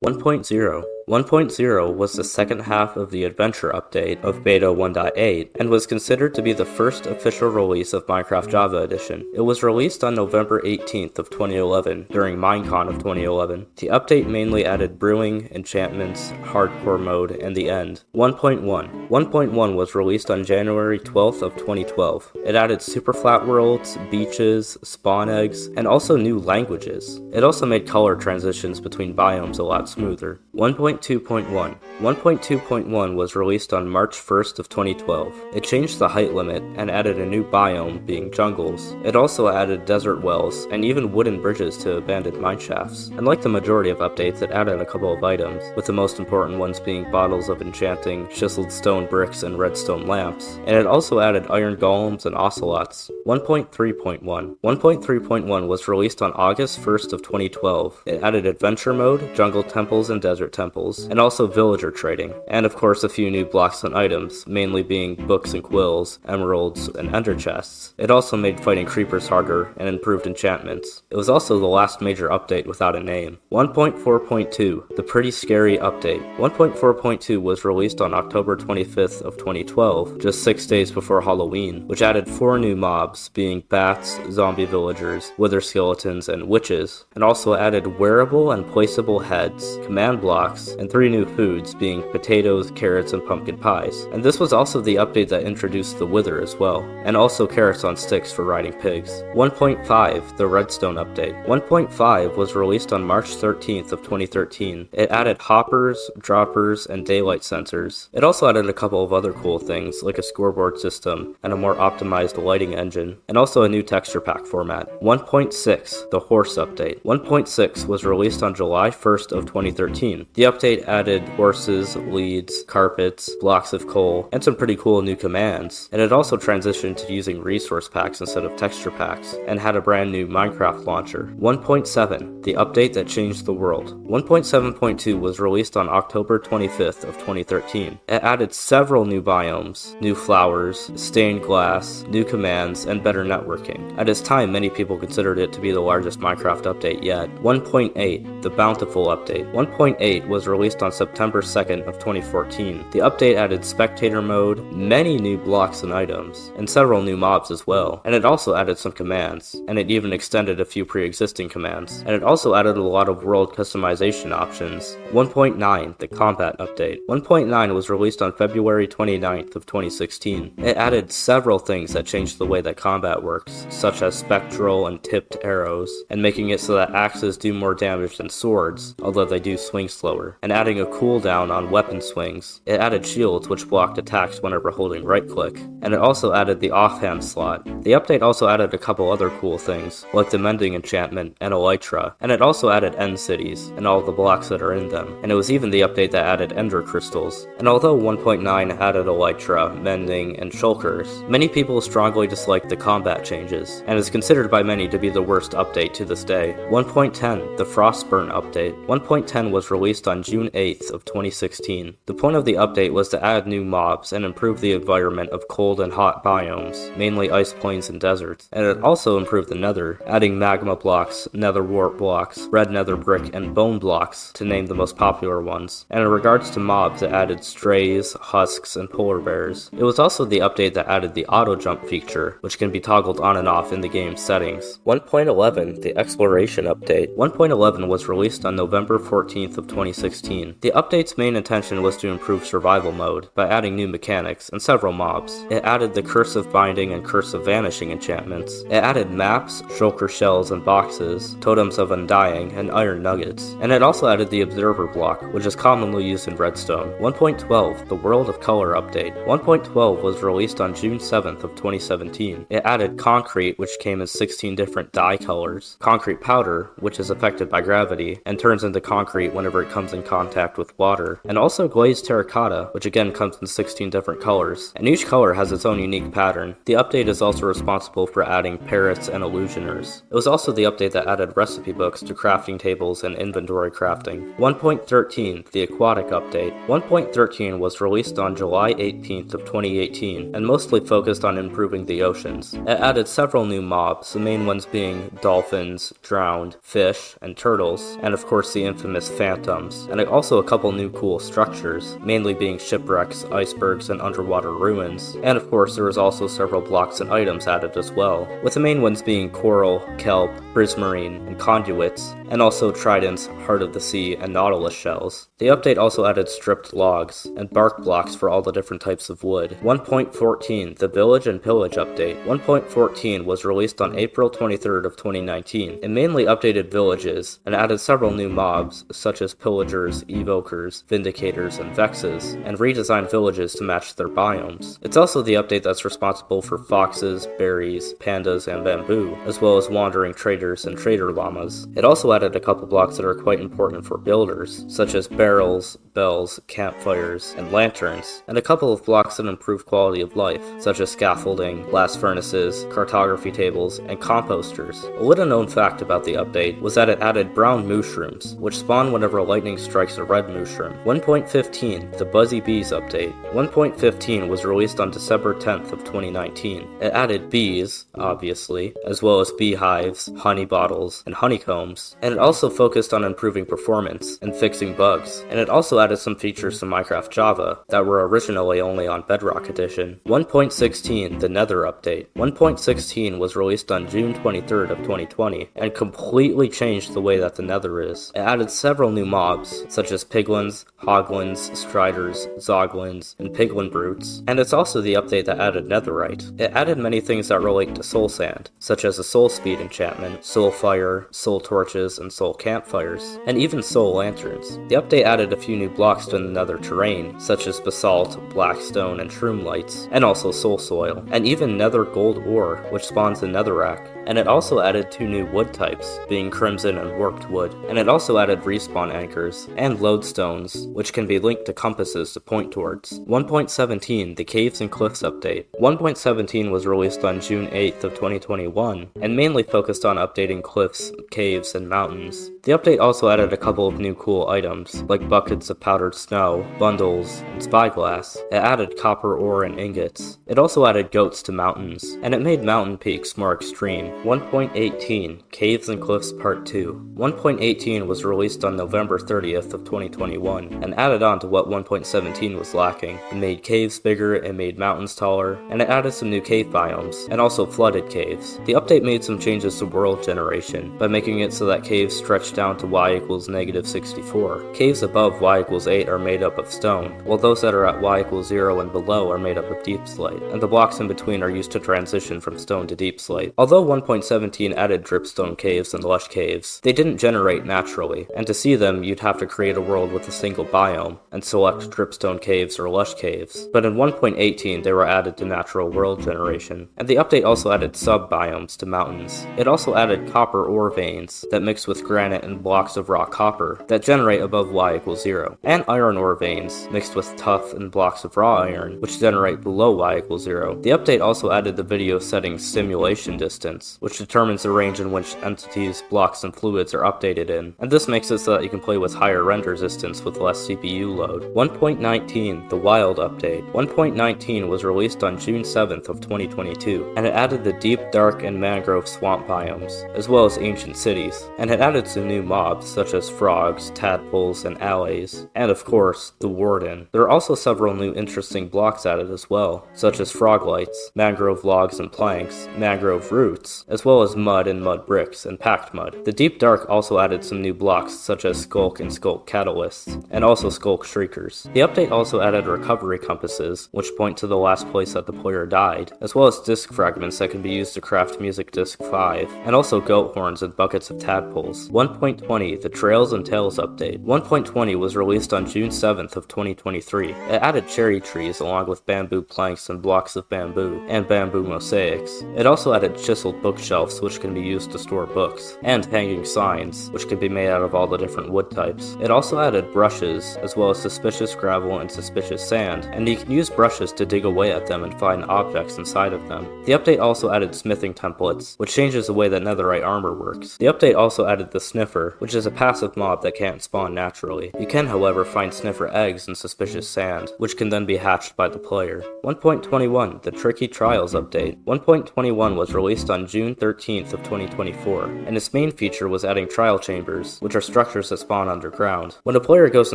1.0 1.0 was the second half of the Adventure update of Beta 1.8 and was considered to be the first official release of Minecraft Java Edition. It was released on November 18th of 2011 during Minecon of 2011. The update mainly added brewing, enchantments, hardcore mode, and the end. 1.1 1.1 was released on January 12th of 2012. It added super flat worlds, beaches, spawn eggs, and also new languages. It also made color transitions between biomes a lot smoother. 1.2.1 1.2.1 was released on March 1st of 2012. It changed the height limit and added a new biome, being jungles. It also added desert wells and even wooden bridges to abandoned mineshafts. And like the majority of updates, it added a couple of items, with the most important ones being bottles of enchanting, chiseled stone bricks, and redstone lamps. And it also added iron golems and ocelots. 1.3.1 1.3.1 was released on August 1st of 2012. It added adventure mode, jungle temples and desert temples, and also villager trading, and of course a few new blocks and items, mainly being books and quills, emeralds, and ender chests. It also made fighting creepers harder and improved enchantments. It was also the last major update without a name. 1.4.2 The Pretty Scary Update 1.4.2 was released on October 25th of 2012, just 6 days before Halloween, which added 4 new mobs, being bats, zombie villagers, wither skeletons, and witches, and also added wearable and placeable heads, command blocks, and 3 new foods, being potatoes, carrots, and pumpkin pies. And this was also the update that introduced the wither as well, and also carrots on sticks for riding pigs. 1.5 The Redstone Update 1.5 was released on March 13th of 2013. It added hoppers, droppers, and daylight sensors. It also added a couple of other cool things, like a scoreboard system and a more optimized lighting engine, and also a new texture pack format. 1.6 The Horse Update 1.6 was released on July 1st of 2013. The update added horses, leads, carpets, blocks of coal, and some pretty cool new commands. And it also transitioned to using resource packs instead of texture packs, and had a brand new Minecraft launcher. 1.7 The Update That Changed the World 1.7.2 was released on October 25th of 2013. It added several new biomes, new flowers, stained glass, new commands, and better networking. At its time, many people considered it to be the largest Minecraft update yet. 1.8 The Bountiful Update 1.8 was released on September 2nd of 2014. The update added spectator mode, many new blocks and items, and several new mobs as well. And it also added some commands, and it even extended a few pre-existing commands. And it also added a lot of world customization options. 1.9 The Combat Update 1.9 was released on February 29th of 2016. It added several things that changed the way that combat works, such as spectral and tipped arrows, and making it so that axes do more damage than swords, although they do swing slower, and adding a cooldown on weapon swings. It added shields which blocked attacks whenever holding right click, and it also added the offhand slot. The update also added a couple other cool things, like the mending enchantment and elytra, and it also added end cities, and all the blocks that are in them, and it was even the update that added ender crystals. And although 1.9 added elytra, mending, and shulkers, many people strongly disliked the combat changes, and is considered by many to be the worst update to this day. 1.10 The Frostburn Update 1.10 was released on June 8th of 2016. The point of the update was to add new mobs and improve the environment of cold and hot biomes, mainly ice plains and deserts. And it also improved the nether, adding magma blocks, nether wart blocks, red nether brick, and bone blocks, to name the most popular ones. And in regards to mobs, it added strays, husks, and polar bears. It was also the update that added the auto jump feature, which can be toggled on and off in the game's settings. 1.11 The Exploration Update 1.11 was released on November 14th of 2016. The update's main intention was to improve survival mode by adding new mechanics and several mobs. It added the Curse of Binding and Curse of Vanishing enchantments. It added maps, shulker shells and boxes, totems of undying, and iron nuggets. And it also added the Observer block, which is commonly used in Redstone. 1.12 The World of Color Update 1.12 was released on June 7th of 2017. It added concrete, which came in 16 different dye colors, concrete powder, which is affected by gravity and turns into concrete whenever it comes in contact with water, and also glazed terracotta, which again comes in 16 different colors, and each color has its own unique pattern. The update is also responsible for adding parrots and illusioners. It was also the update that added recipe books to crafting tables and inventory crafting. 1.13 The Aquatic Update 1.13 was released on July 18th of 2018, and mostly focused on improving the oceans. It added several new mobs, the main ones being dolphins, drowned, fish, and turtles, and of course the infamous phantom, biomes, and also a couple new cool structures, mainly being shipwrecks, icebergs, and underwater ruins. And of course, there was also several blocks and items added as well, with the main ones being coral, kelp, prismarine, and conduits, and also tridents, heart of the sea, and nautilus shells. The update also added stripped logs, and bark blocks for all the different types of wood. 1.14, the Village and Pillage update. 1.14 was released on April 23rd of 2019. It mainly updated villages, and added several new mobs, such as pillagers, evokers, vindicators, and vexes, and redesigned villages to match their biomes. It's also the update that's responsible for foxes, berries, pandas, and bamboo, as well as wandering traders and trader llamas. It also added a couple blocks that are quite important for builders, such as barrels, bells, campfires, and lanterns, and a couple of blocks that improve quality of life, such as scaffolding, blast furnaces, cartography tables, and composters. A little known fact about the update was that it added brown mushrooms, which spawn whenever lightning strikes a red mushroom. 1.15, the Buzzy Bees update. 1.15 was released on December 10th of 2019. It added bees, obviously, as well as beehives, honey bottles, and honeycombs, and it also focused on improving performance and fixing bugs, and it also added some features to Minecraft Java that were originally only on Bedrock Edition. 1.16, the Nether update. 1.16 was released on June 23rd of 2020, and completely changed the way that the Nether is. It added several new mobs, such as piglins, hoglins, striders, zoglins, and piglin brutes, and it's also the update that added netherite. It added many things that relate to soul sand, such as a soul speed enchantment, soul fire, soul torches, and soul campfires, and even soul lanterns. The update added a few new blocks to the nether terrain, such as basalt, blackstone, and shroom lights, and also soul soil, and even nether gold ore, which spawns in netherrack. And it also added two new wood types, being crimson and warped wood, and it also added respawn anchors, and lodestones, which can be linked to compasses to point towards. 1.17, the Caves and Cliffs update. 1.17 was released on June 8th of 2021, and mainly focused on updating cliffs, caves, and mountains. The update also added a couple of new cool items, like buckets of powdered snow, bundles, and spyglass. It added copper ore and ingots. It also added goats to mountains, and it made mountain peaks more extreme. 1.18, Caves and Cliffs Part 2. 1.18 was released on November 30th of 2021, and added on to what 1.17 was lacking. It made caves bigger, it made mountains taller, and it added some new cave biomes, and also flooded caves. The update made some changes to world generation, by making it so that caves stretch down to y equals negative 64. Caves above y equals 8 are made up of stone, while those that are at y equals 0 and below are made up of deep slate, and the blocks in between are used to transition from stone to deep slate. Although 1.17 added dripstone caves and lush caves, they didn't generate naturally, and to see them you'd have to create a world with a single biome, and select dripstone caves or lush caves. But in 1.18 they were added to natural world generation, and the update also added sub-biomes to mountains. It also added copper ore veins that mix with granite and blocks of raw copper that generate above y equals 0, and iron ore veins mixed with tuff and blocks of raw iron which generate below y equals 0. The update also added the video settings simulation distance, which determines the range in which entities, blocks, and fluids are updated in, and this makes it so that you can play with higher render resistance with less CPU load. 1.19, the Wild update. 1.19 was released on June 7th of 2022, and it added the deep, dark, and mangrove swamp biomes, as well as ancient cities, and it added some new mobs such as frogs, tadpoles, and allays, and of course, the Warden. There are also several new interesting blocks added as well, such as frog lights, mangrove logs and planks, mangrove roots, as well as mud and mud bricks and packed mud. The Deep Dark also added some new blocks such as skulk and skulk catalysts, and also skulk shriekers. The update also added recovery compasses, which point to the last place that the player died, as well as disc fragments that can be used to craft Music Disc 5, and also goat horns and buckets of tadpoles. 1.20, the Trails and Tales update. 1.20 was released on June 7th of 2023. It added cherry trees along with bamboo planks and blocks of bamboo, and bamboo mosaics. It also added chiseled bookshelves which can be used to store books, and hanging signs, which can be made out of all the different wood types. It also added brushes, as well as suspicious gravel and suspicious sand, and you can use brushes to dig away at them and find objects inside of them. The update also added smithing templates, which changes the way that netherite armor works. The update also added the Sniffer, which is a passive mob that can't spawn naturally. You can, however, find Sniffer eggs in suspicious sand, which can then be hatched by the player. 1.21, the Tricky Trials update. 1.21 was released on June June 13th of 2024, and its main feature was adding trial chambers, which are structures that spawn underground. When a player goes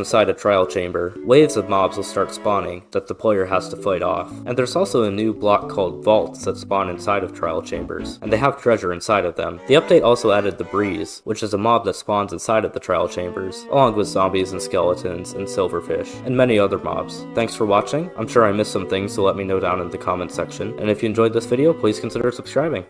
inside a trial chamber, waves of mobs will start spawning that the player has to fight off. And there's also a new block called vaults that spawn inside of trial chambers, and they have treasure inside of them. The update also added the breeze, which is a mob that spawns inside of the trial chambers, along with zombies and skeletons and silverfish, and many other mobs. Thanks for watching. I'm sure I missed some things, so let me know down in the comments section, and if you enjoyed this video, please consider subscribing.